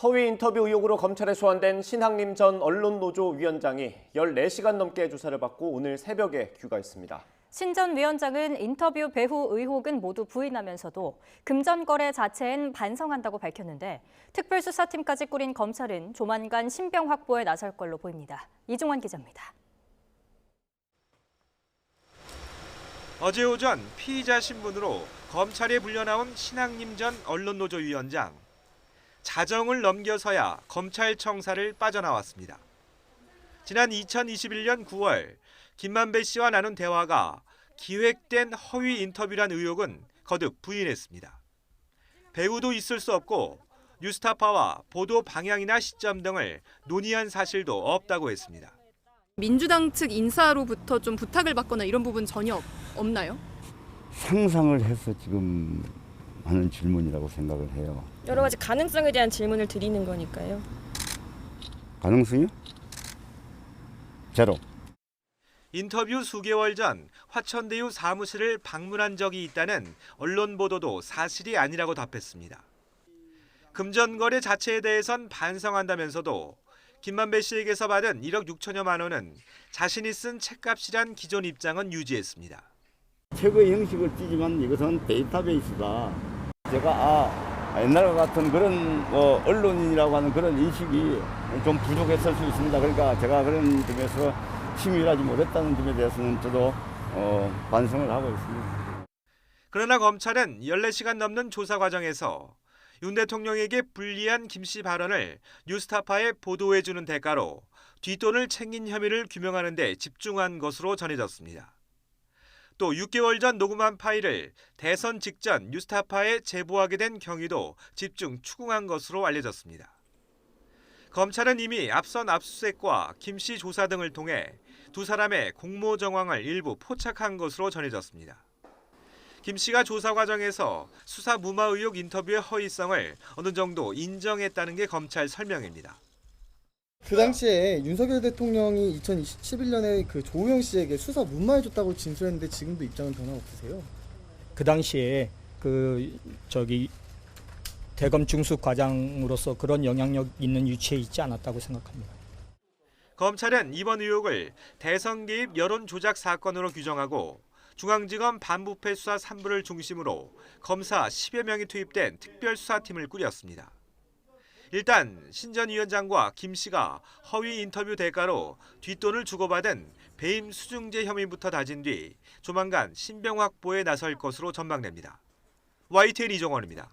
허위 인터뷰 의혹으로 검찰에 소환된 신학림 전 언론노조 위원장이 14시간 넘게 조사를 받고 오늘 새벽에 귀가했습니다. 신 전 위원장은 인터뷰 배후 의혹은 모두 부인하면서도 금전거래 자체엔 반성한다고 밝혔는데 특별수사팀까지 꾸린 검찰은 조만간 신병 확보에 나설 걸로 보입니다. 이중원 기자입니다. 어제 오전 피의자 신분으로 검찰에 불려나온 신학림 전 언론노조 위원장. 자정을 넘겨서야 검찰청사를 빠져나왔습니다. 지난 2021년 9월 김만배 씨와 나눈 대화가 기획된 허위 인터뷰란 의혹은 거듭 부인했습니다. 배우도 있을 수 없고 뉴스타파와 보도 방향이나 시점 등을 논의한 사실도 없다고 했습니다. 민주당 측 인사로부터 좀 부탁을 받거나 이런 부분 전혀 없나요? 상상을 해서 지금 하는 질문이라고 생각을 해요. 여러 가지 가능성에 대한 질문을 드리는 거니까요. 가능성이요? 제로. 인터뷰 수개월 전 화천대유 사무실을 방문한 적이 있다는 언론 보도도 사실이 아니라고 답했습니다. 금전거래 자체에 대해선 반성한다면서도 김만배 씨에게서 받은 1억 6천여만 원은 자신이 쓴 책값이란 기존 입장은 유지했습니다. 최고의 형식을 띠지만 이것은 데이터베이스다. 제가 옛날과 같은 그런 언론인이라고 하는 그런 인식이 좀 부족했을 수 있습니다. 그러니까 제가 그런 점에서 치밀하지 못했다는 점에 대해서는 저도 반성을 하고 있습니다. 그러나 검찰은 14시간 넘는 조사 과정에서 윤 대통령에게 불리한 김 씨 발언을 뉴스타파에 보도해주는 대가로 뒷돈을 챙긴 혐의를 규명하는 데 집중한 것으로 전해졌습니다. 또 6개월 전 녹음한 파일을 대선 직전 뉴스타파에 제보하게 된 경위도 집중 추궁한 것으로 알려졌습니다. 검찰은 이미 앞선 압수수색과 김 씨 조사 등을 통해 두 사람의 공모 정황을 일부 포착한 것으로 전해졌습니다. 김 씨가 조사 과정에서 수사 무마 의혹 인터뷰의 허위성을 어느 정도 인정했다는 게 검찰 설명입니다. 그 당시에 윤석열 대통령이 2011년에 그 조우영 씨에게 수사 무마해줬다고 진술했는데 지금도 입장은 변화 없으세요? 그 당시에 대검 중수 과장으로서 그런 영향력 있는 위치에 있지 않았다고 생각합니다. 검찰은 이번 의혹을 대선 개입 여론 조작 사건으로 규정하고 중앙지검 반부패 수사 3부를 중심으로 검사 10여 명이 투입된 특별수사팀을 꾸렸습니다. 일단 신 전 위원장과 김 씨가 허위 인터뷰 대가로 뒷돈을 주고받은 배임 수증제 혐의부터 다진 뒤 조만간 신병 확보에 나설 것으로 전망됩니다. YTN 이종원입니다.